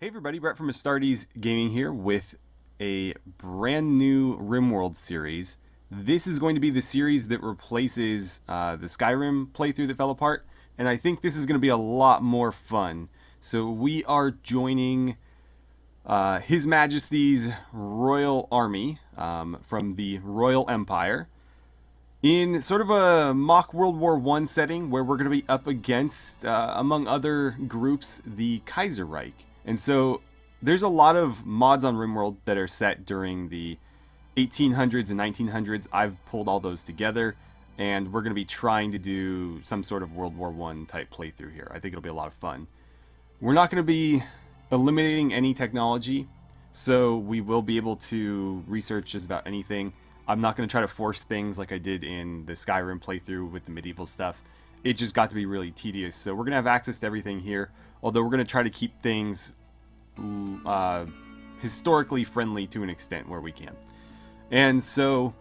Hey everybody, Brett from AstartesGaming here with a brand new RimWorld series. This is going to be the series that replaces the Skyrim playthrough that fell apart, and I think this is going to be a lot more fun. So we are joining His Majesty's Royal Army from the Royal Empire in sort of a mock World War I setting where we're going to be up against, among other groups, the Kaiser Reich. And so there's a lot of mods on RimWorld that are set during the 1800s and 1900s. I've pulled all those together, and we're going to be trying to do some sort of World War I type playthrough here. I think it'll be a lot of fun. We're not going to be eliminating any technology, so we will be able to research just about anything. I'm not going to try to force things like I did in the Skyrim playthrough with the medieval stuff. It just got to be really tedious, so we're going to have access to everything here, although we're going to try to keep things historically friendly to an extent where we can. And so,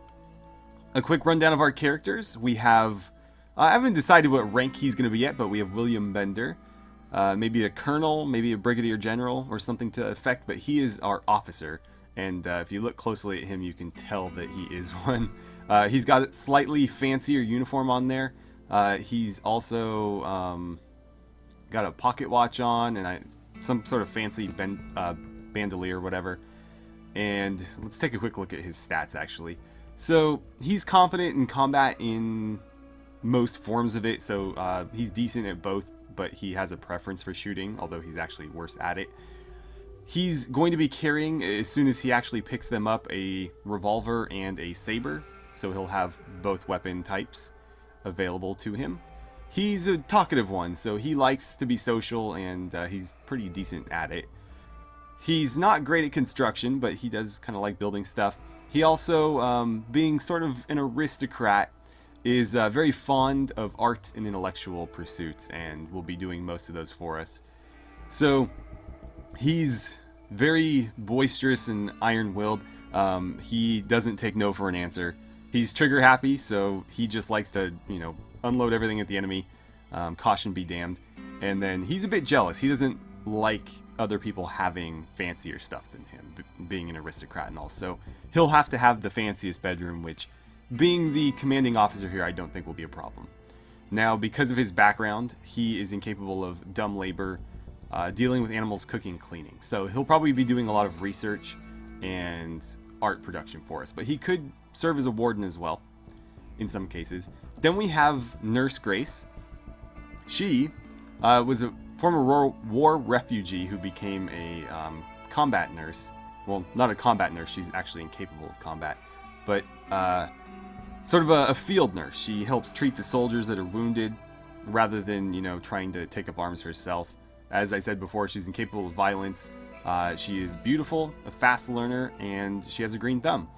a quick rundown of our characters. We have, I haven't decided what rank he's going to be at, but we have William Bender. Maybe a colonel, maybe a brigadier general, or something to that effect, but he is our officer. And if you look closely at him, you can tell that he is one. He's got a slightly fancier uniform on there. He's also got a pocket watch on, and some sort of fancy bandolier or whatever. And let's take a quick look at his stats, actually. So he's competent in combat in most forms of it, so he's decent at both, but he has a preference for shooting, although he's actually worse at it. He's going to be carrying, as soon as he actually picks them up, a revolver and a saber, so he'll have both weapon types available to him. He's a talkative one, so he likes to be social, and he's pretty decent at it. He's not great at construction, but he does kind of like building stuff. He also, being sort of an aristocrat, is very fond of art and intellectual pursuits, and will be doing most of those for us. So, he's very boisterous and iron-willed. He doesn't take no for an answer. He's trigger happy, so he just likes to, unload everything at the enemy. Caution be damned. And then he's a bit jealous. He doesn't like other people having fancier stuff than him, being an aristocrat and all. So he'll have to have the fanciest bedroom, which, being the commanding officer here, I don't think will be a problem. Now, because of his background, he is incapable of dumb labor, dealing with animals, cooking, cleaning. So he'll probably be doing a lot of research and art production for us. But he could serve as a warden as well, in some cases. Then we have Nurse Grace. She was a former war refugee who became a combat nurse. Well, not a combat nurse. She's actually incapable of combat. But sort of a field nurse. She helps treat the soldiers that are wounded rather than, trying to take up arms herself. As I said before, she's incapable of violence. She is beautiful, a fast learner, and she has a green thumb.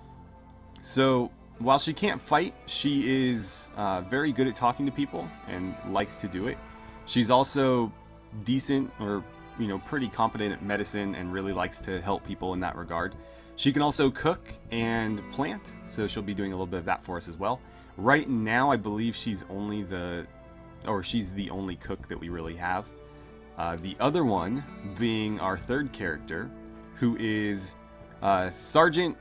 So, while she can't fight, she is very good at talking to people and likes to do it. She's also decent, or pretty competent at medicine, and really likes to help people in that regard. She can also cook and plant, so she'll be doing a little bit of that for us as well. Right now, I believe she's the only cook that we really have. The other one being our third character, who is Sergeant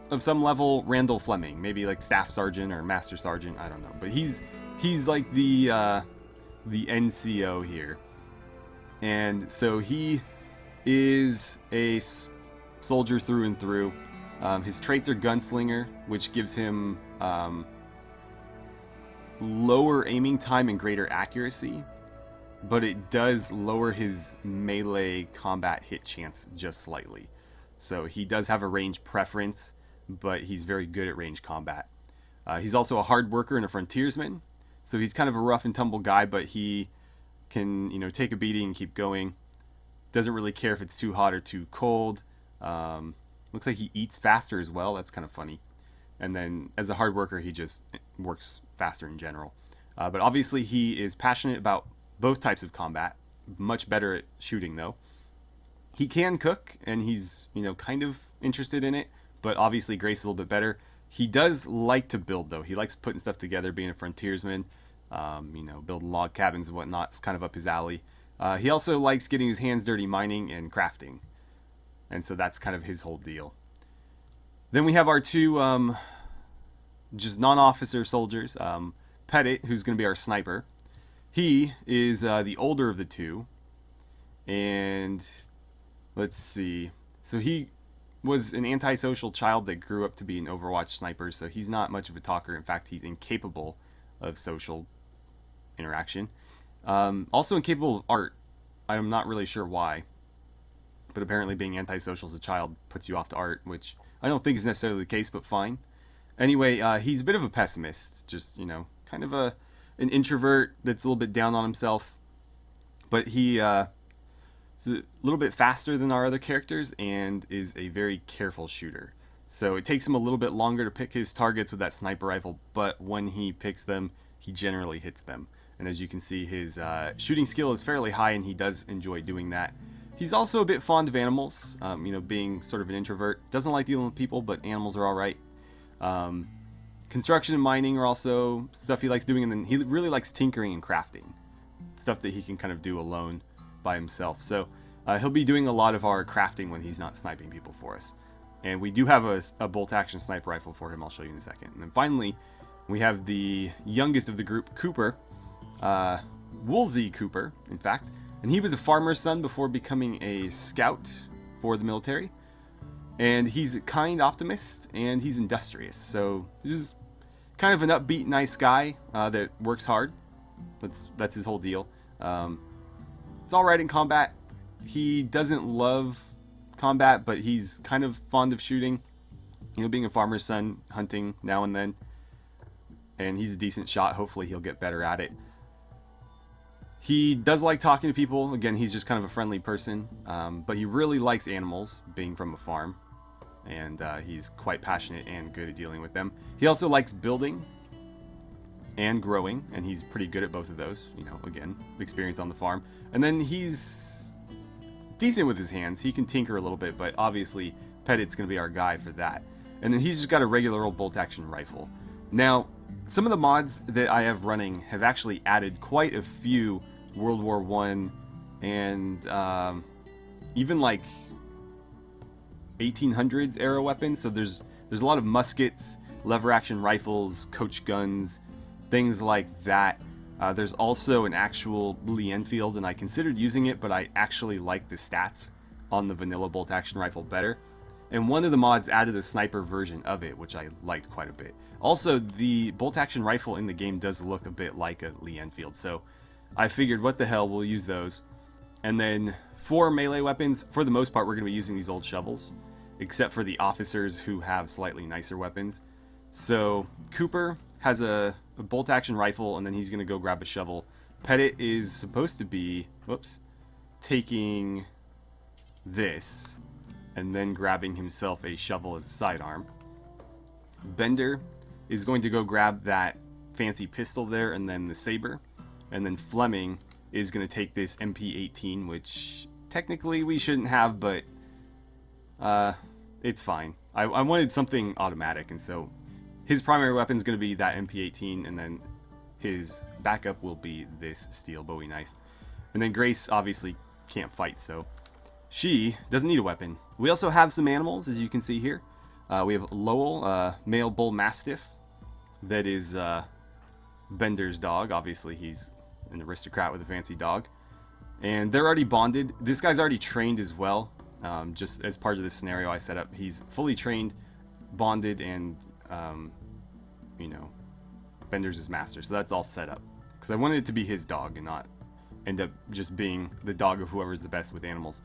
of some level, Randall Fleming, maybe like Staff Sergeant or Master Sergeant, I don't know. But he's like the NCO here. And so he is a soldier through and through. His traits are gunslinger, which gives him lower aiming time and greater accuracy, but it does lower his melee combat hit chance just slightly. So he does have a range preference, but he's very good at range combat. He's also a hard worker and a frontiersman, so he's kind of a rough and tumble guy, but he can, take a beating and keep going. Doesn't really care if it's too hot or too cold. Looks like he eats faster as well. That's kind of funny. And then as a hard worker, he just works faster in general. But obviously he is passionate about both types of combat. Much better at shooting, though. He can cook, and he's, kind of interested in it. But obviously Grace is a little bit better. He does like to build, though. He likes putting stuff together, being a frontiersman. Building log cabins and whatnot. It's kind of up his alley. He also likes getting his hands dirty mining and crafting. And so that's kind of his whole deal. Then we have our two just non-officer soldiers. Pt.1, who's going to be our sniper. He is the older of the two. And let's see. So he was an antisocial child that grew up to be an Overwatch sniper. So he's not much of a talker. In fact, he's incapable of social interaction. Also incapable of art. I'm not really sure why. But apparently being antisocial as a child puts you off to art, which I don't think is necessarily the case, but fine. Anyway, he's a bit of a pessimist. Just, kind of an introvert that's a little bit down on himself. But he is a little bit faster than our other characters and is a very careful shooter. So it takes him a little bit longer to pick his targets with that sniper rifle, but when he picks them, he generally hits them. And as you can see, his shooting skill is fairly high, and he does enjoy doing that. He's also a bit fond of animals, being sort of an introvert. Doesn't like dealing with people, but animals are alright. Construction and mining are also stuff he likes doing, and then he really likes tinkering and crafting. Stuff that he can kind of do alone by himself. So he'll be doing a lot of our crafting when he's not sniping people for us. And we do have a bolt-action sniper rifle for him. I'll show you in a second. And then finally, we have the youngest of the group, Cooper. Woolsey Cooper, in fact. And he was a farmer's son before becoming a scout for the military. And he's a kind optimist, and he's industrious. So he's kind of an upbeat, nice guy that works hard. That's his whole deal. He's alright in combat. He doesn't love combat, but he's kind of fond of shooting. Being a farmer's son, hunting now and then. And he's a decent shot. Hopefully he'll get better at it. He does like talking to people. Again, he's just kind of a friendly person. But he really likes animals, being from a farm. And he's quite passionate and good at dealing with them. He also likes building and growing, and he's pretty good at both of those. Again, experience on the farm. And then he's decent with his hands. He can tinker a little bit, but obviously Pt.1's going to be our guy for that. And then he's just got a regular old bolt-action rifle. Now, some of the mods that I have running have actually added quite a few World War I and even like 1800s era weapons. So there's a lot of muskets, lever action rifles, coach guns, things like that. There's also an actual Lee Enfield, and I considered using it, but I actually like the stats on the vanilla bolt action rifle better. And one of the mods added a sniper version of it, which I liked quite a bit. Also, the bolt action rifle in the game does look a bit like a Lee Enfield, so I figured, what the hell, we'll use those. And then for melee weapons, for the most part, we're going to be using these old shovels, except for the officers who have slightly nicer weapons. So Cooper has a bolt action rifle, and then he's going to go grab a shovel. Pt.1 is supposed to be, taking this and then grabbing himself a shovel as a sidearm. Bender is going to go grab that fancy pistol there and then the saber. And then Fleming is going to take this MP18, which technically we shouldn't have, but it's fine. I wanted something automatic, and so his primary weapon is going to be that MP18, and then his backup will be this steel Bowie knife. And then Grace obviously can't fight, so she doesn't need a weapon. We also have some animals, as you can see here. We have Lowell, male bull mastiff, that is Bender's dog. Obviously, he's an aristocrat with a fancy dog. And they're already bonded. This guy's already trained as well. Just as part of the scenario I set up, he's fully trained, bonded, and Bender's his master. So that's all set up. Because I wanted it to be his dog and not end up just being the dog of whoever's the best with animals.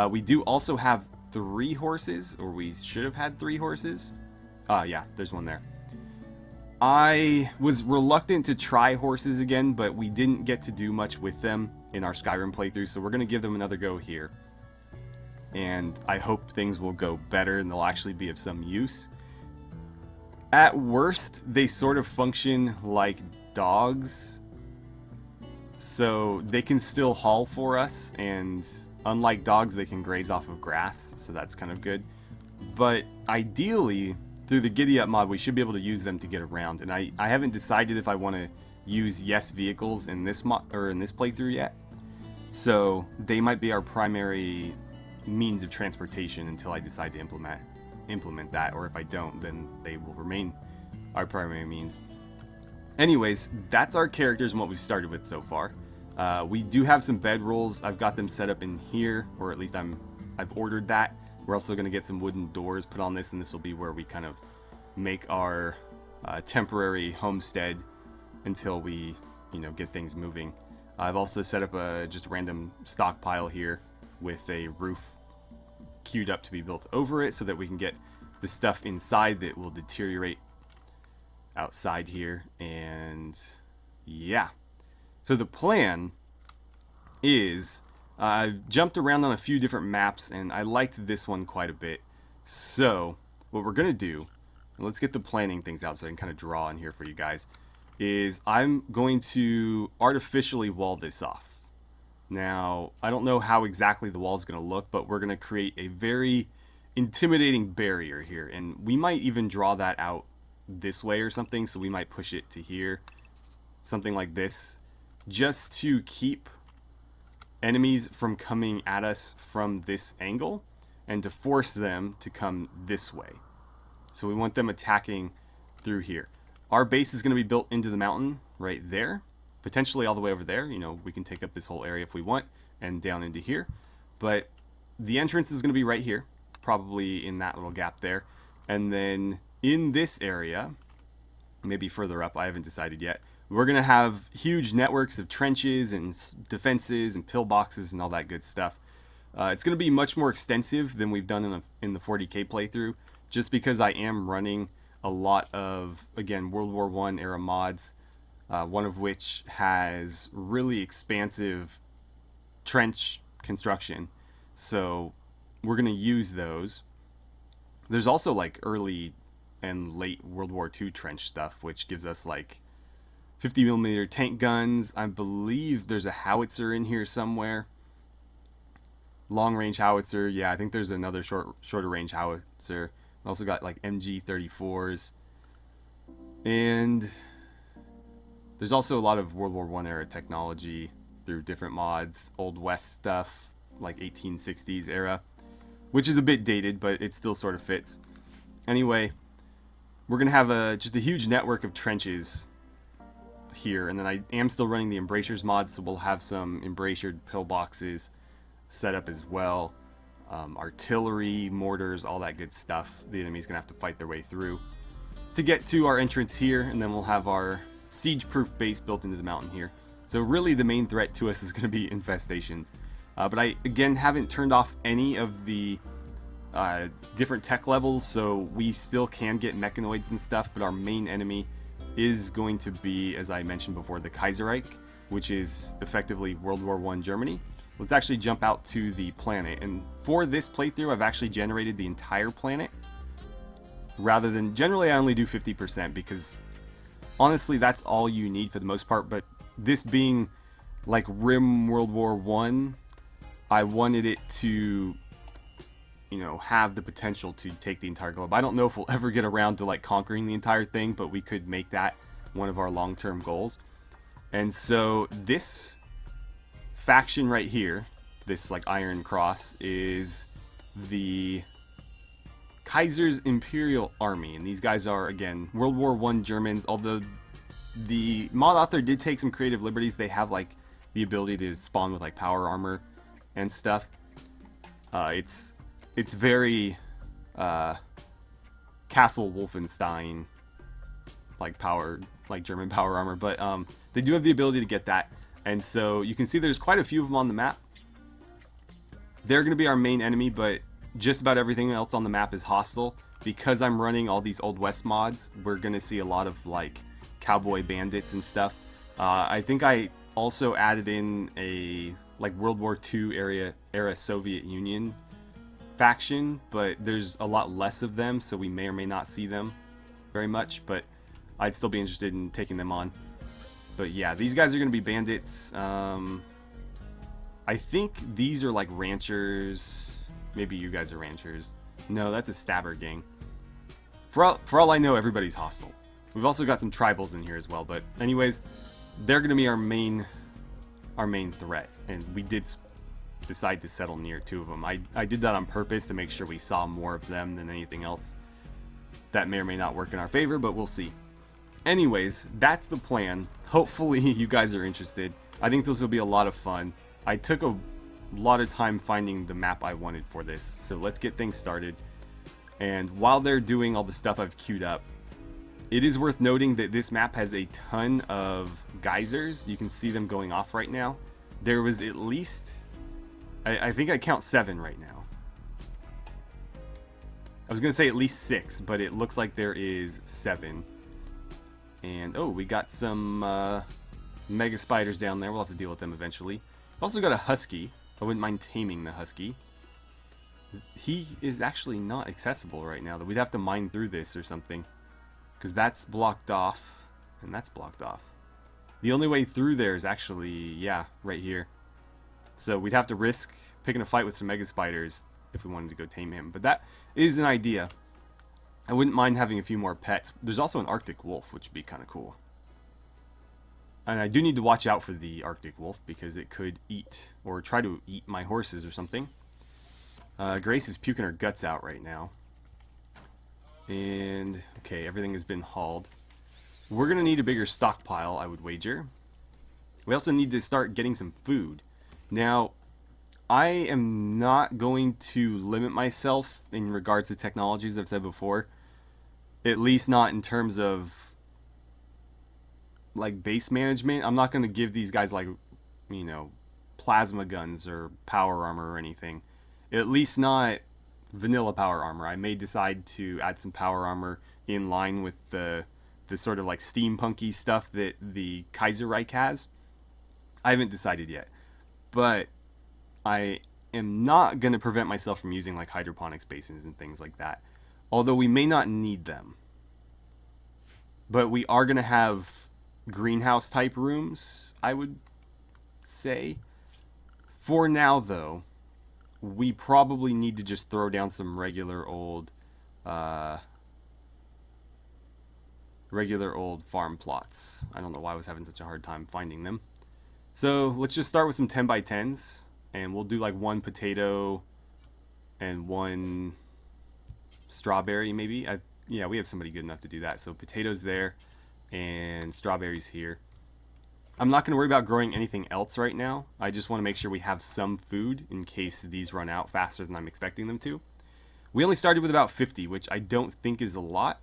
We do also have 3 horses, or we should have had 3 horses. Yeah, there's one there. I was reluctant to try horses again, but we didn't get to do much with them in our Skyrim playthrough, so we're going to give them another go here. And I hope things will go better and they'll actually be of some use. At worst, they sort of function like dogs, so they can still haul for us, and unlike dogs, they can graze off of grass, so that's kind of good. But ideally, through the Giddy Up mod, we should be able to use them to get around, and I haven't decided if I want to use Yes vehicles in this mod or in this playthrough yet. So they might be our primary means of transportation until I decide to implement that, or if I don't, then they will remain our primary means. Anyways, that's our characters and what we've started with so far. We do have some bedrolls. I've got them set up in here, or at least I've ordered that. We're also going to get some wooden doors put on this, and this will be where we kind of make our temporary homestead until we, get things moving. I've also set up a just random stockpile here with a roof queued up to be built over it so that we can get the stuff inside that will deteriorate outside here. And yeah, so the plan is I've jumped around on a few different maps and I liked this one quite a bit. So what we're gonna do, and let's get the planning things out so I can kind of draw in here for you guys, is I'm going to artificially wall this off. Now, I don't know how exactly the wall is going to look, but we're going to create a very intimidating barrier here. And we might even draw that out this way or something, so we might push it to here. Something like this. Just to keep enemies from coming at us from this angle, and to force them to come this way. So we want them attacking through here. Our base is going to be built into the mountain right there. Potentially all the way over there. We can take up this whole area if we want, and down into here. But the entrance is going to be right here, probably in that little gap there. And then in this area, maybe further up, I haven't decided yet, we're going to have huge networks of trenches and defenses and pillboxes and all that good stuff. It's going to be much more extensive than we've done in the 40k playthrough, just because I am running a lot of, again, World War I era mods. One of which has really expansive trench construction. So we're going to use those. There's also like early and late World War II trench stuff, which gives us like 50mm tank guns. I believe there's a howitzer in here somewhere. Long range howitzer. Yeah, I think there's another shorter range howitzer. We also got like MG34s. And there's also a lot of World War I era technology through different mods, Old West stuff, like 1860s era, which is a bit dated, but it still sort of fits. Anyway, we're going to have just a huge network of trenches here, and then I am still running the embrasures mod, so we'll have some embrasured pillboxes set up as well. Artillery, mortars, all that good stuff the enemy's going to have to fight their way through to get to our entrance here, and then we'll have our siege-proof base built into the mountain here. So really the main threat to us is going to be infestations. But I, again, haven't turned off any of the different tech levels, so we still can get mechanoids and stuff, but our main enemy is going to be, as I mentioned before, the Kaiser Reich, which is effectively World War I Germany. Let's actually jump out to the planet, and for this playthrough I've actually generated the entire planet, rather than, generally I only do 50% because honestly that's all you need for the most part, but this being like RimWorld War I wanted it to, have the potential to take the entire globe. I don't know if we'll ever get around to like conquering the entire thing, but we could make that one of our long-term goals. And so this faction right here, this like Iron Cross, is the Kaiser's Imperial Army, and these guys are, again, World War I Germans. Although the mod author did take some creative liberties, they have like the ability to spawn with like power armor and stuff. It's very Castle Wolfenstein like German power armor, but they do have the ability to get that. And so you can see there's quite a few of them on the map. They're going to be our main enemy, but just about everything else on the map is hostile. Because I'm running all these Old West mods, we're going to see a lot of like cowboy bandits and stuff. I think I also added in a like World War II era Soviet Union faction, but there's a lot less of them, so we may or may not see them very much, but I'd still be interested in taking them on. But yeah, these guys are going to be bandits. I think these are like ranchers. Maybe you guys are ranchers. No, that's a stabber gang. For all I know, everybody's hostile. We've also got some tribals in here as well. But anyways, they're going to be our main our main threat, and we did decide to settle near 2 of them. I did that on purpose to make sure we saw more of them than anything else. That may or may not work in our favor, but we'll see. Anyways, that's the plan. Hopefully you guys are interested. I think this will be a lot of fun. I took a lot of time finding the map I wanted for this, so let's get things started. And while they're doing all the stuff I've queued up, it is worth noting that this map has a ton of geysers. You can see them going off right now. There was at least, I think I count 7 right now. I was going to say at least 6, but it looks like there is 7. And, oh, we got some mega spiders down there. We'll have to deal with them eventually. We've also got a husky. I wouldn't mind taming the husky. He is actually not accessible right now. We'd have to mine through this or something, because that's blocked off, and that's blocked off. The only way through there is actually, yeah, right here. So we'd have to risk picking a fight with some mega spiders if we wanted to go tame him. But that is an idea. I wouldn't mind having a few more pets. There's also an Arctic wolf, which would be kind of cool. And I do need to watch out for the Arctic wolf, because it could eat, or try to eat my horses or something. Grace is puking her guts out right now. And, okay, everything has been hauled. We're going to need a bigger stockpile, I would wager. We also need to start getting some food. Now, I am not going to limit myself in regards to technologies, I've said before. At least not in terms of, like, base management. I'm not going to give these guys, like, you know, plasma guns or power armor or anything. At least not vanilla power armor. I may decide to add some power armor in line with the sort of like steampunky stuff that the Kaiser Reich has. I haven't decided yet, but I am not going to prevent myself from using like hydroponics basins and things like that, although we may not need them. But we are going to have greenhouse type rooms, I would say. For now though, we probably need to just throw down some regular old farm plots. I don't know why I was having such a hard time finding them. So let's just start with some 10x10s, and we'll do like 1 potato and 1 strawberry maybe. Yeah, we have somebody good enough to do that. So potatoes there and strawberries here. I'm not going to worry about growing anything else right now. I just want to make sure we have some food in case these run out faster than I'm expecting them to. We only started with about 50, which I don't think is a lot,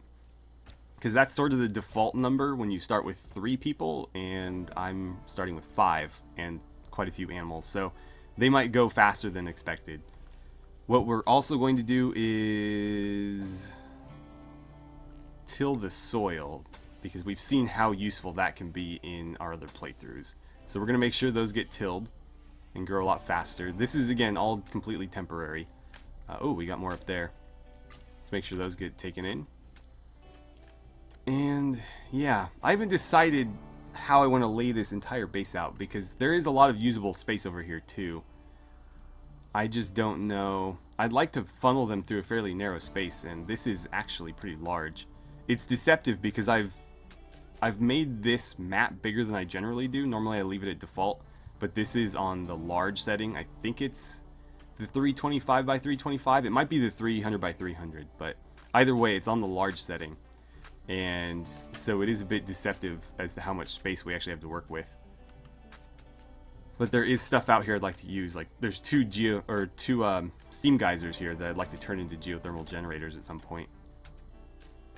because that's sort of the default number when you start with 3 people, and I'm starting with 5 and quite a few animals, so they might go faster than expected. What we're also going to do is till the soil, because we've seen how useful that can be in our other playthroughs. So we're going to make sure those get tilled and grow a lot faster. This is, again, all completely temporary. Oh, we got more up there. Let's make sure those get taken in. And, yeah, I haven't decided how I want to lay this entire base out, because there is a lot of usable space over here, too. I just don't know. I'd like to funnel them through a fairly narrow space, and this is actually pretty large. It's deceptive because I've made this map bigger than I generally do. Normally I leave it at default, but this is on the large setting. I think it's the 325 by 325. It might be the 300 by 300, but either way, it's on the large setting. And so it is a bit deceptive as to how much space we actually have to work with. But there is stuff out here I'd like to use. Like there's two steam geysers here that I'd like to turn into geothermal generators at some point.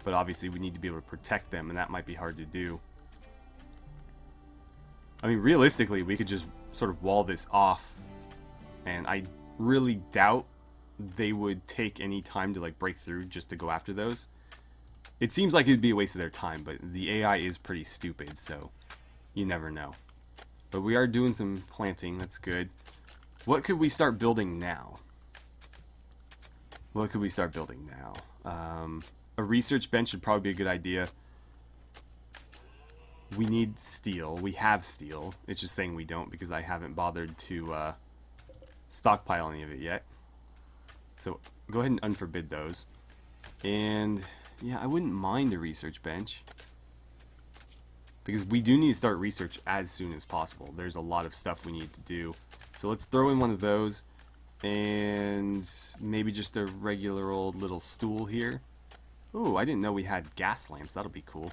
But obviously we need to be able to protect them, and that might be hard to do. I mean, realistically, we could just sort of wall this off, and I really doubt they would take any time to like break through just to go after those. It seems like it'd be a waste of their time, but the AI is pretty stupid, so you never know. But we are doing some planting, that's good. What could we start building now? What could we start building now? A research bench would probably be a good idea. We need steel. We have steel. It's just saying we don't because I haven't bothered to stockpile any of it yet. So go ahead and unforbid those. And yeah, I wouldn't mind a research bench. because we do need to start research as soon as possible. There's a lot of stuff we need to do. So let's throw in one of those, and maybe just a regular old little stool here. Ooh, I didn't know we had gas lamps. That'll be cool.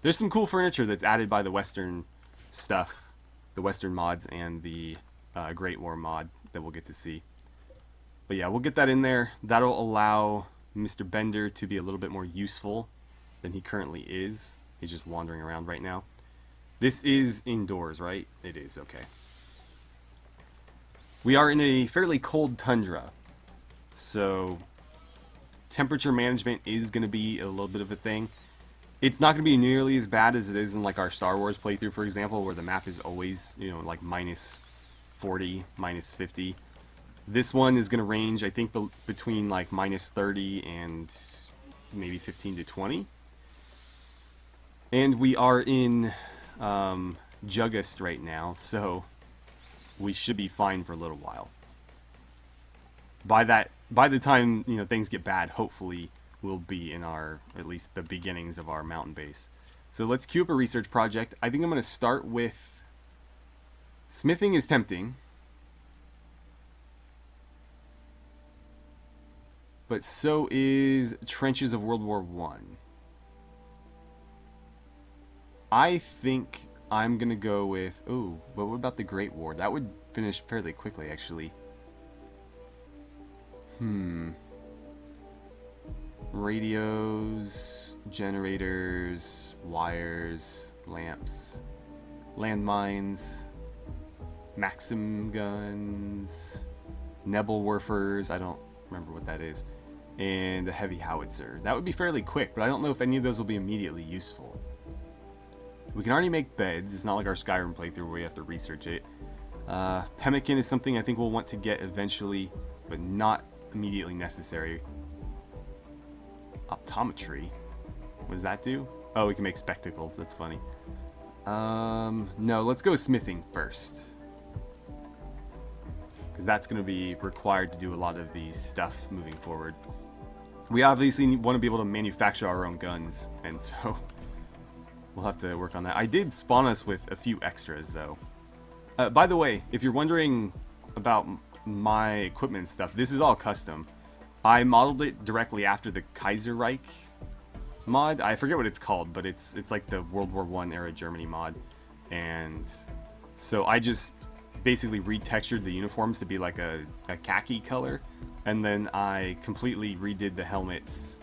There's some cool furniture that's added by the Western stuff, the Western mods, and the Great War mod that we'll get to see. But yeah, we'll get that in there. That'll allow Mr. Bender to be a little bit more useful than he currently is. He's just wandering around right now. This is indoors, right? It is, okay. We are in a fairly cold tundra, so temperature management is going to be a little bit of a thing. It's not going to be nearly as bad as it is in like our Star Wars playthrough, for example, where the map is always, you know, like minus 40, minus 50. This one is going to range, I think, between like minus 30 and maybe 15 to 20. And we are in Juggust right now, so we should be fine for a little while. By the time, you know, things get bad, hopefully we'll be in our, at least the beginnings of our mountain base. So let's queue up a research project. I think I'm going to start with smithing is tempting, but so is Trenches of World War I. I think I'm going to go with... Oh, but what about the Great War? That would finish fairly quickly, actually. Radios, generators, wires, lamps, landmines, Maxim guns, Nebelwerfers, I don't remember what that is, and a heavy howitzer. That would be fairly quick, but I don't know if any of those will be immediately useful. We can already make beds. It's not like our Skyrim playthrough where we have to research it. Pemmican is something I think we'll want to get eventually, but not immediately necessary. Optometry. What does that do? Oh, we can make spectacles. That's funny. No, let's go smithing first, because that's going to be required to do a lot of the stuff moving forward. We obviously want to be able to manufacture our own guns, and so we'll have to work on that. I did spawn us with a few extras, though. By the way, if you're wondering about my equipment and stuff, this is all custom. I modeled it directly after the Kaiser Reich mod. I forget what it's called, but it's like the World War I era Germany mod. And so I just basically retextured the uniforms to be like a khaki color, and then I completely redid the helmets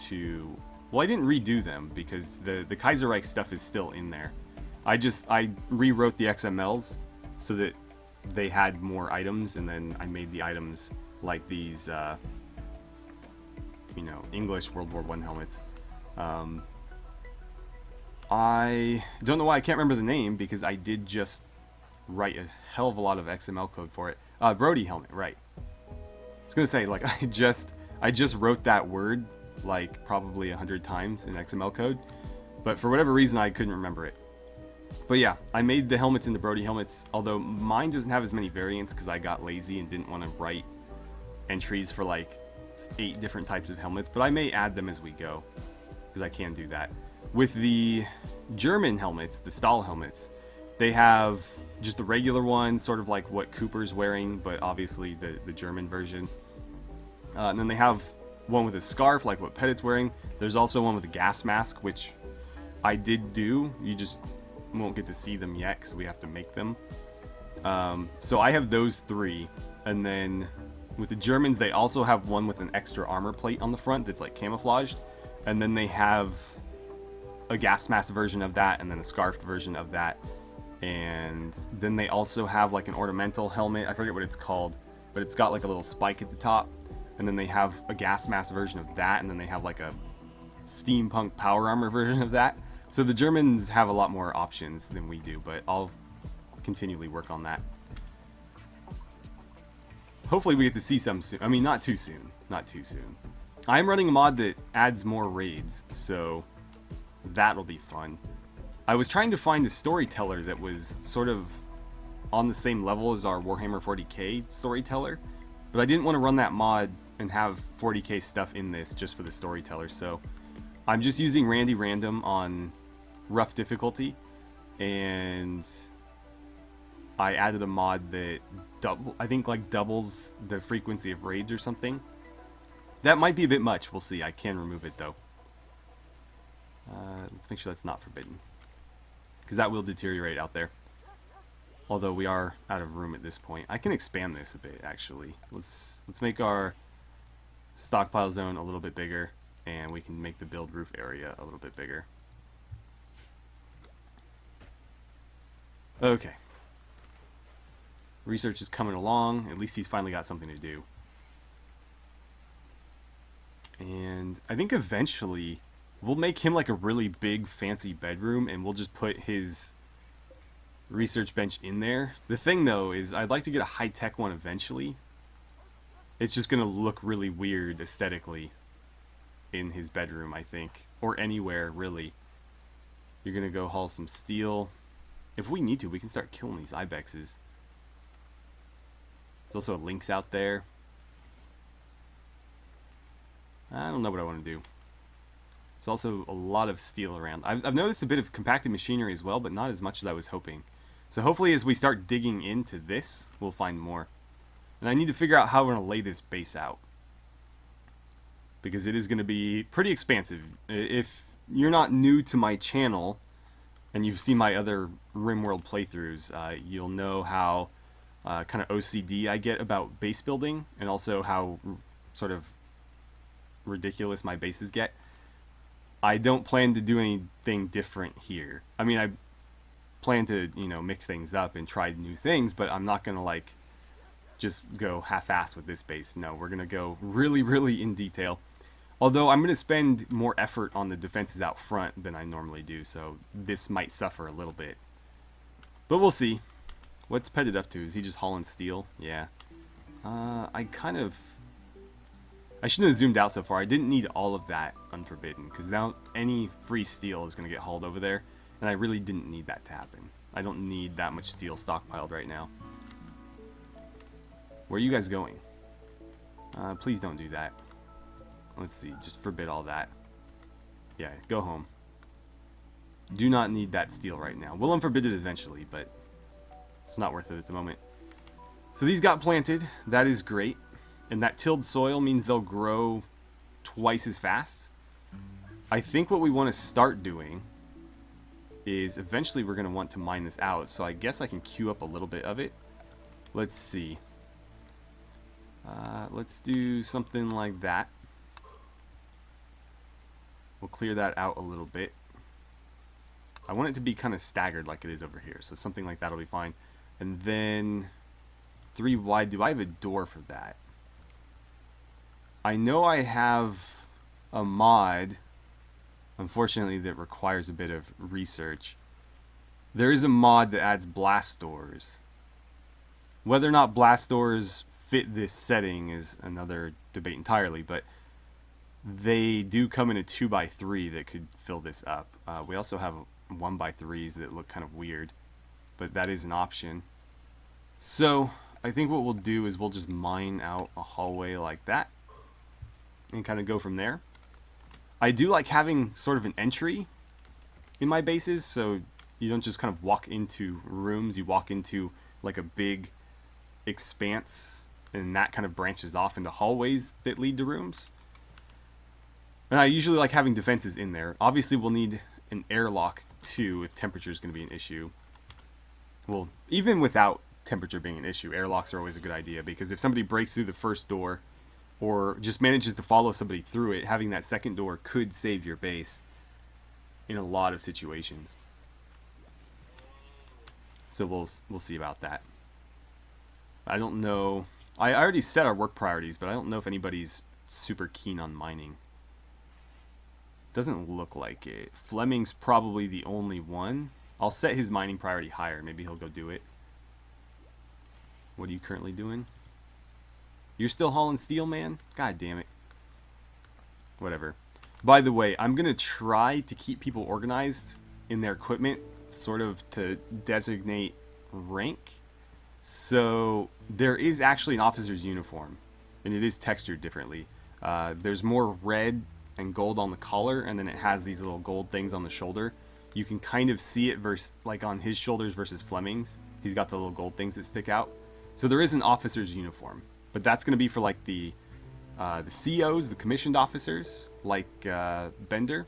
to... Well, I didn't redo them because the Kaiser Reich stuff is still in there. I rewrote the XMLs so that they had more items, and then I made the items like these, you know, English World War I helmets. I don't know why I can't remember the name, because I did just write a hell of a lot of XML code for it. Brody helmet, right. I was gonna say, like, I just wrote that word like probably 100 times in XML code, but for whatever reason I couldn't remember it. But yeah, I made the helmets into Brody helmets, although mine doesn't have as many variants because I got lazy and didn't want to write entries for like 8 different types of helmets, but I may add them as we go, because I can do that. With the German helmets, the Stahl helmets, they have just the regular one, sort of like what Cooper's wearing, but obviously the German version. And then they have one with a scarf, like what Petit's wearing. There's also one with a gas mask, which I did do. You just won't get to see them yet because we have to make them. So I have those 3, and then with the Germans, they also have one with an extra armor plate on the front that's like camouflaged, and then they have a gas mask version of that, and then a scarfed version of that, and then they also have like an ornamental helmet. I forget what it's called, but it's got like a little spike at the top. And then they have a gas mask version of that, and then they have like a steampunk power armor version of that. So the Germans have a lot more options than we do, but I'll continually work on that. Hopefully we get to see some soon. I mean, not too soon. Not too soon. I'm running a mod that adds more raids, so that'll be fun. I was trying to find a storyteller that was sort of on the same level as our Warhammer 40k storyteller, but I didn't want to run that mod and have 40k stuff in this just for the storyteller, so I'm just using Randy Random on rough difficulty. and I added a mod that doubles the frequency of raids or something. That might be a bit much. We'll see. I can remove it though. Let's make sure that's not forbidden, because that will deteriorate out there. Although we are out of room at this point. I can expand this a bit actually. Let's make our stockpile zone a little bit bigger, and we can make the build roof area a little bit bigger. Okay. Research is coming along. At least he's finally got something to do. And I think eventually we'll make him like a really big fancy bedroom, and we'll just put his research bench in there. The thing though is I'd like to get a high-tech one eventually. It's just gonna look really weird aesthetically in his bedroom, I think, or anywhere really. You're gonna go haul some steel. If we need to, we can start killing these ibexes. There's also a lynx out there. I don't know what I want to do. There's also a lot of steel around. I've noticed a bit of compacted machinery as well, but not as much as I was hoping. So hopefully as we start digging into this, we'll find more. And I need to figure out how we're going to lay this base out, because it is going to be pretty expansive. If you're not new to my channel, and you've seen my other RimWorld playthroughs, you'll know how kind of OCD I get about base building, and also how sort of ridiculous my bases get. I don't plan to do anything different here. I mean, I plan to, you know, mix things up and try new things, but I'm not going to, like, just go half-assed with this base. No, we're going to go really, really in detail. Although I'm going to spend more effort on the defenses out front than I normally do, so this might suffer a little bit. But we'll see. What's Petted up to? Is he just hauling steel? Yeah. I shouldn't have zoomed out so far. I didn't need all of that unforbidden, because now any free steel is going to get hauled over there, and I really didn't need that to happen. I don't need that much steel stockpiled right now. Where are you guys going? Please don't do that. Let's see, just forbid all that. Yeah, go home. Do not need that steel right now. We'll unforbid it eventually, but it's not worth it at the moment. So these got planted. That is great. And that tilled soil means they'll grow twice as fast. I think what we want to start doing is eventually we're going to want to mine this out. So I guess I can queue up a little bit of it. Let's see. Let's do something like that. We'll clear that out a little bit. I want it to be kind of staggered like it is over here. So something like that will be fine. And then 3 wide. Do I have a door for that? I know I have a mod, unfortunately, that requires a bit of research. There is a mod that adds blast doors. Whether or not blast doors fit this setting is another debate entirely, but they do come in a 2x3 that could fill this up. We also have 1x3s that look kind of weird, but that is an option. So I think what we'll do is we'll just mine out a hallway like that and kind of go from there. I do like having sort of an entry in my bases, so you don't just kind of walk into rooms, you walk into like a big expanse, and that kind of branches off into hallways that lead to rooms. And I usually like having defenses in there. Obviously we'll need an airlock too if temperature is going to be an issue. Well, even without temperature being an issue, airlocks are always a good idea, because if somebody breaks through the first door or just manages to follow somebody through it, having that second door could save your base in a lot of situations. So we'll see about that. I don't know. I already set our work priorities, but I don't know if anybody's super keen on mining. Doesn't look like it. Fleming's probably the only one. I'll set his mining priority higher. Maybe he'll go do it. What are you currently doing? You're still hauling steel, man? God damn it. Whatever. By the way, I'm going to try to keep people organized in their equipment, sort of to designate rank. So there is actually an officer's uniform, and it is textured differently. There's more red and gold on the collar, and then it has these little gold things on the shoulder. you can kind of see it like on his shoulders versus Fleming's. He's got the little gold things that stick out. So there is an officer's uniform, but that's going to be for like the COs, the commissioned officers, like Bender.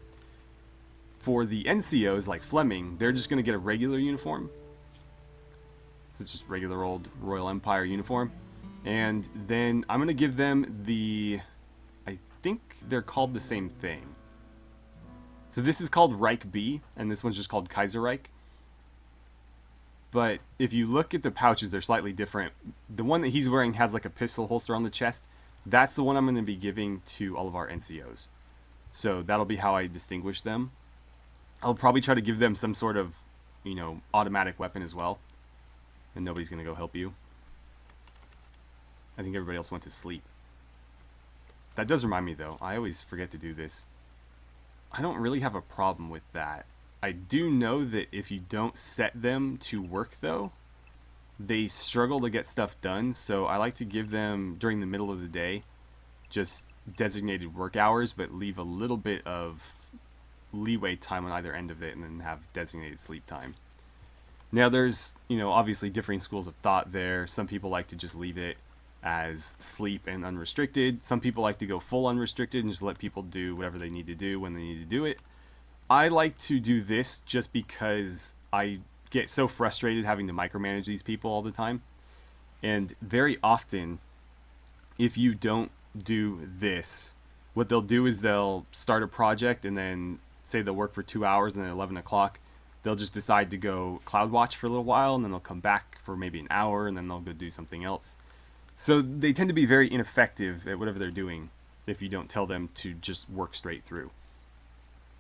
For the NCOs, like Fleming, they're just going to get a regular uniform. So it's just regular old Royal Empire uniform. And then I'm going to give them I think they're called the same thing. So this is called Reich B, and this one's just called Kaiser Reich. But if you look at the pouches, they're slightly different. The one that he's wearing has like a pistol holster on the chest. That's the one I'm going to be giving to all of our NCOs. So that'll be how I distinguish them. I'll probably try to give them some sort of, automatic weapon as well. And nobody's going to go help you. I think everybody else went to sleep. That does remind me, though. I always forget to do this. I don't really have a problem with that. I do know that if you don't set them to work, though, they struggle to get stuff done. So I like to give them, during the middle of the day, just designated work hours, but leave a little bit of leeway time on either end of it, and then have designated sleep time. Now there's, obviously differing schools of thought there. Some people like to just leave it as sleep and unrestricted. Some people like to go full unrestricted and just let people do whatever they need to do when they need to do it. I like to do this just because I get so frustrated having to micromanage these people all the time. And very often, if you don't do this, what they'll do is they'll start a project and then say they'll work for 2 hours, and then at 11 o'clock, they'll just decide to go cloud watch for a little while, and then they'll come back for maybe an hour, and then they'll go do something else. So they tend to be very ineffective at whatever they're doing if you don't tell them to just work straight through.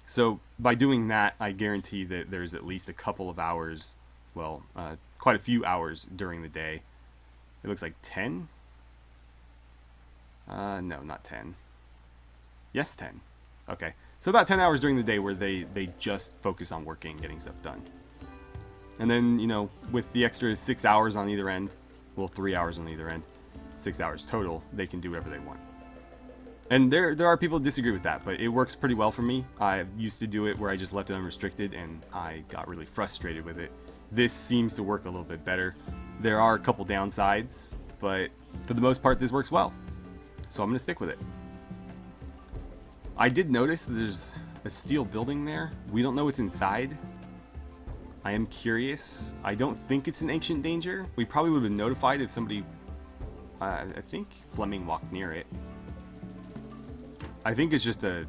So by doing that, I guarantee that there's at least a couple of hours, quite a few hours during the day. It looks like 10? No, not 10. Yes, 10. Okay. So about 10 hours during the day where they just focus on working, getting stuff done. And then, with the extra 6 hours on either end, 3 hours on either end, 6 hours total, they can do whatever they want. And there are people who disagree with that, but it works pretty well for me. I used to do it where I just left it unrestricted, and I got really frustrated with it. This seems to work a little bit better. There are a couple downsides, but for the most part, this works well. So I'm going to stick with it. I did notice there's a steel building there. We don't know what's inside. I am curious. I don't think it's an ancient danger. We probably would have been notified if somebody... I think Fleming walked near it. I think it's just a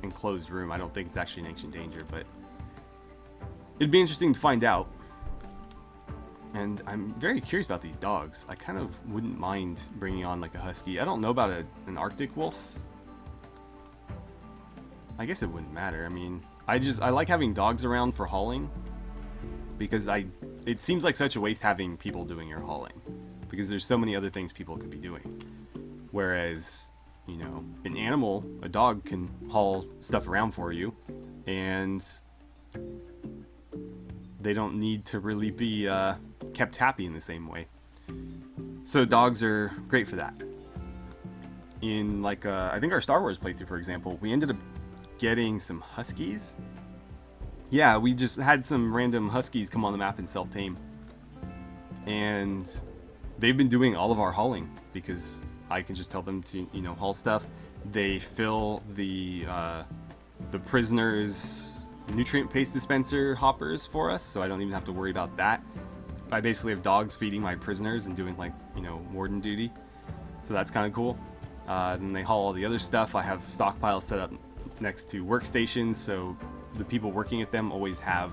enclosed room. I don't think it's actually an ancient danger, but it'd be interesting to find out. And I'm very curious about these dogs. I kind of wouldn't mind bringing on like a husky. I don't know about an Arctic wolf. I guess it wouldn't matter. I mean, I like having dogs around for hauling, because it seems like such a waste having people doing your hauling, because there's so many other things people could be doing. Whereas, an animal, a dog, can haul stuff around for you, and they don't need to really be kept happy in the same way. So dogs are great for that. In I think our Star Wars playthrough, for example, we ended up getting some huskies. Yeah, we just had some random huskies come on the map and self-tame, and they've been doing all of our hauling because I can just tell them to haul stuff. They fill the prisoners' nutrient paste dispenser hoppers for us, so I don't even have to worry about that. I basically have dogs feeding my prisoners and doing warden duty, so that's kind of cool. Then they haul all the other stuff. I have stockpiles set up next to workstations, so the people working at them always have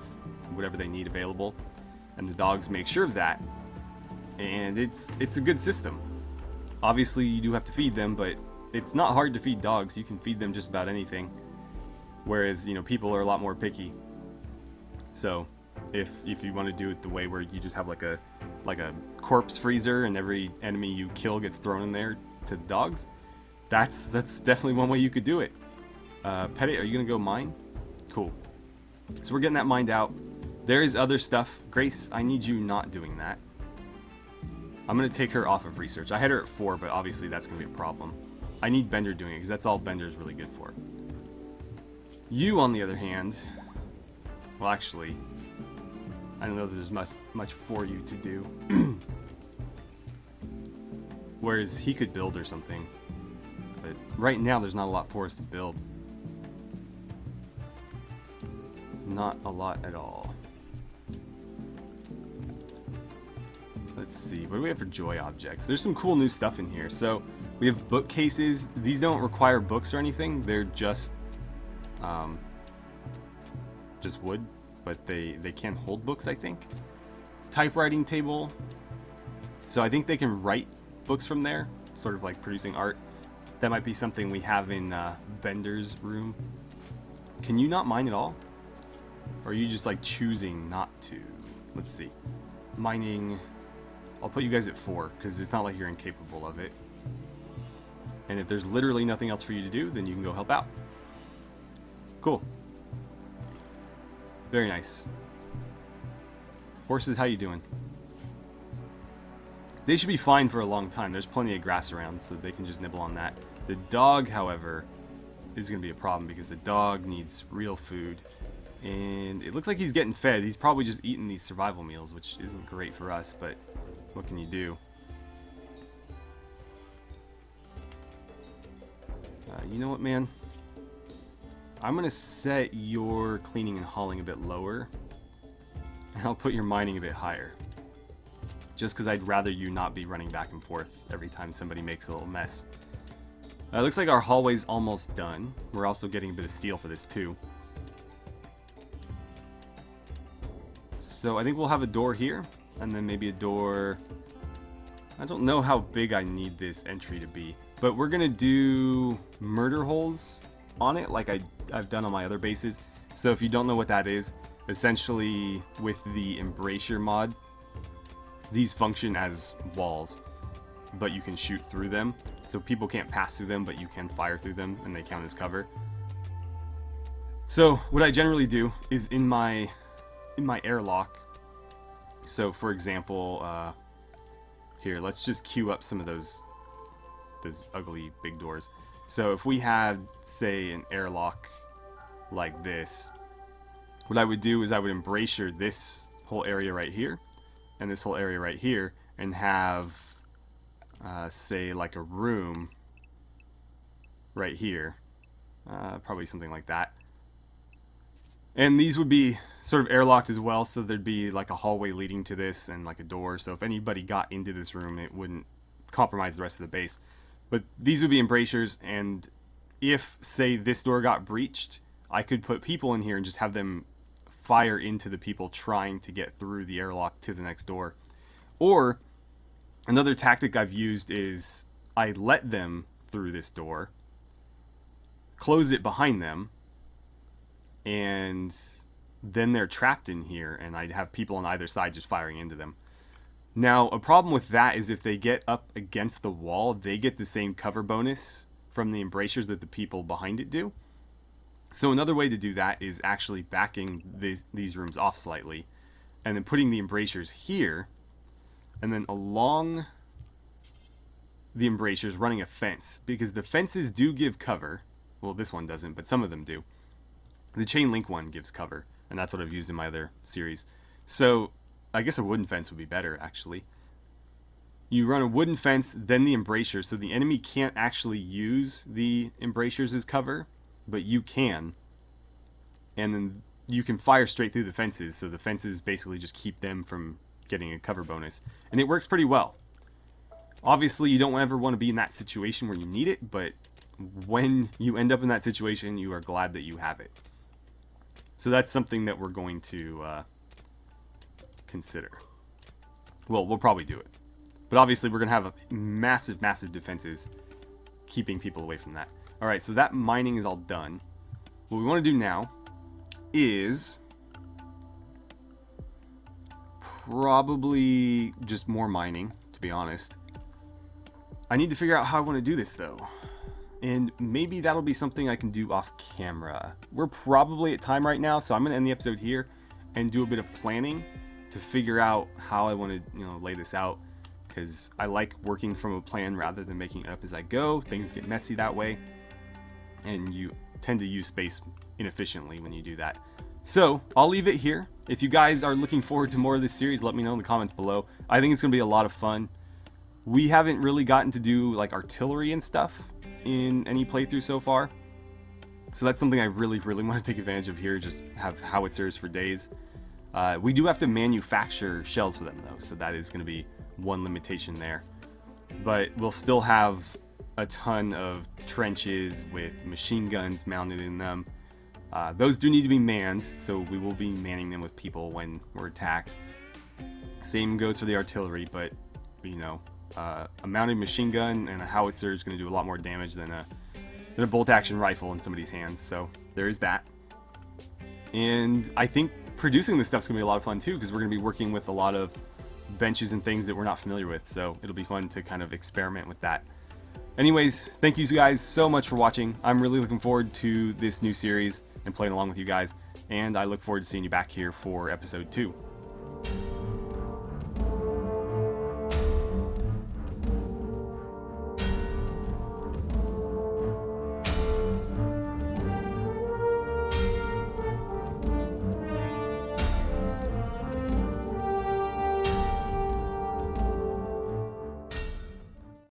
whatever they need available, and the dogs make sure of that. And it's a good system. Obviously, you do have to feed them, but it's not hard to feed dogs. You can feed them just about anything. Whereas, people are a lot more picky. So, if you want to do it the way where you just have like a corpse freezer and every enemy you kill gets thrown in there to the dogs, that's definitely one way you could do it. Petit, are you gonna go mine? Cool. So we're getting that mined out. There is other stuff. Grace, I need you not doing that. I'm going to take her off of research. I had her at 4, but obviously that's going to be a problem. I need Bender doing it, because that's all Bender's really good for. You, on the other hand, Well, actually, I don't know that there's much for you to do. Whereas he could build or something. But right now, there's not a lot for us to build. Not a lot at all. Let's see, what do we have for joy objects? There's some cool new stuff in here. So we have bookcases. These don't require books or anything. They're just wood, but they can hold books, I think. Typewriting table. So I think they can write books from there, sort of like producing art. That might be something we have in Bender's room. Can you not mine at all? Or are you just like choosing not to? Let's see. Mining. I'll put you guys at 4 because it's not like you're incapable of it. And if there's literally nothing else for you to do, then you can go help out. Cool. Very nice. Horses, how you doing? They should be fine for a long time. There's plenty of grass around, so they can just nibble on that. The dog, however, is going to be a problem because the dog needs real food. And it looks like he's getting fed. He's probably just eating these survival meals, which isn't great for us, but what can you do? You know what, man? I'm going to set your cleaning and hauling a bit lower. And I'll put your mining a bit higher. Just because I'd rather you not be running back and forth every time somebody makes a little mess. It looks like our hallway's almost done. We're also getting a bit of steel for this too. So I think we'll have a door here. And then maybe a door... I don't know how big I need this entry to be. But we're going to do murder holes on it like I've done on my other bases. So if you don't know what that is, essentially with the Embrasure mod, these function as walls, but you can shoot through them. So people can't pass through them, but you can fire through them and they count as cover. So what I generally do is in my airlock. So for example, here, let's just queue up some of those ugly big doors. So if we had, say, an airlock like this, what I would do is I would embrasure this whole area right here and this whole area right here and have, say, like a room right here. Probably something like that. And these would be sort of airlocked as well, so there'd be like a hallway leading to this and like a door. So if anybody got into this room, it wouldn't compromise the rest of the base. But these would be embrasures, and if, say, this door got breached, I could put people in here and just have them fire into the people trying to get through the airlock to the next door. Or, another tactic I've used is I let them through this door, close it behind them, and then they're trapped in here, and I'd have people on either side just firing into them. Now, a problem with that is if they get up against the wall, they get the same cover bonus from the embrasures that the people behind it do. So another way to do that is actually backing these rooms off slightly, and then putting the embrasures here, and then along the embrasures running a fence, because the fences do give cover. Well, this one doesn't, but some of them do. The chain link one gives cover, and that's what I've used in my other series. So I guess a wooden fence would be better, actually. You run a wooden fence, then the embrasure, so the enemy can't actually use the embrasures as cover, but you can. And then you can fire straight through the fences, so the fences basically just keep them from getting a cover bonus. And it works pretty well. Obviously, you don't ever want to be in that situation where you need it, but when you end up in that situation, you are glad that you have it. So that's something that we're going to consider. Well, we'll probably do it. But obviously, we're going to have massive, massive defenses keeping people away from that. Alright, so that mining is all done. What we want to do now is probably just more mining, to be honest. I need to figure out how I want to do this, though. And maybe that'll be something I can do off camera. We're probably at time right now, so I'm going to end the episode here and do a bit of planning to figure out how I want to, lay this out. Because I like working from a plan rather than making it up as I go. Things get messy that way, and you tend to use space inefficiently when you do that. So I'll leave it here. If you guys are looking forward to more of this series, let me know in the comments below. I think it's going to be a lot of fun. We haven't really gotten to do like artillery and stuff in any playthrough so far. So that's something I really want to take advantage of here, just have howitzers for days. We do have to manufacture shells for them though, so that is going to be one limitation there. But we'll still have a ton of trenches with machine guns mounted in them. Those do need to be manned, so we will be manning them with people when we're attacked. Same goes for the artillery, but you know, a mounted machine gun and a howitzer is going to do a lot more damage than a bolt-action rifle in somebody's hands, so there is that. And I think producing this stuff's going to be a lot of fun too, because we're going to be working with a lot of benches and things that we're not familiar with, so it'll be fun to kind of experiment with that. Anyways, thank you guys so much for watching. I'm really looking forward to this new series and playing along with you guys, and I look forward to seeing you back here for episode 2.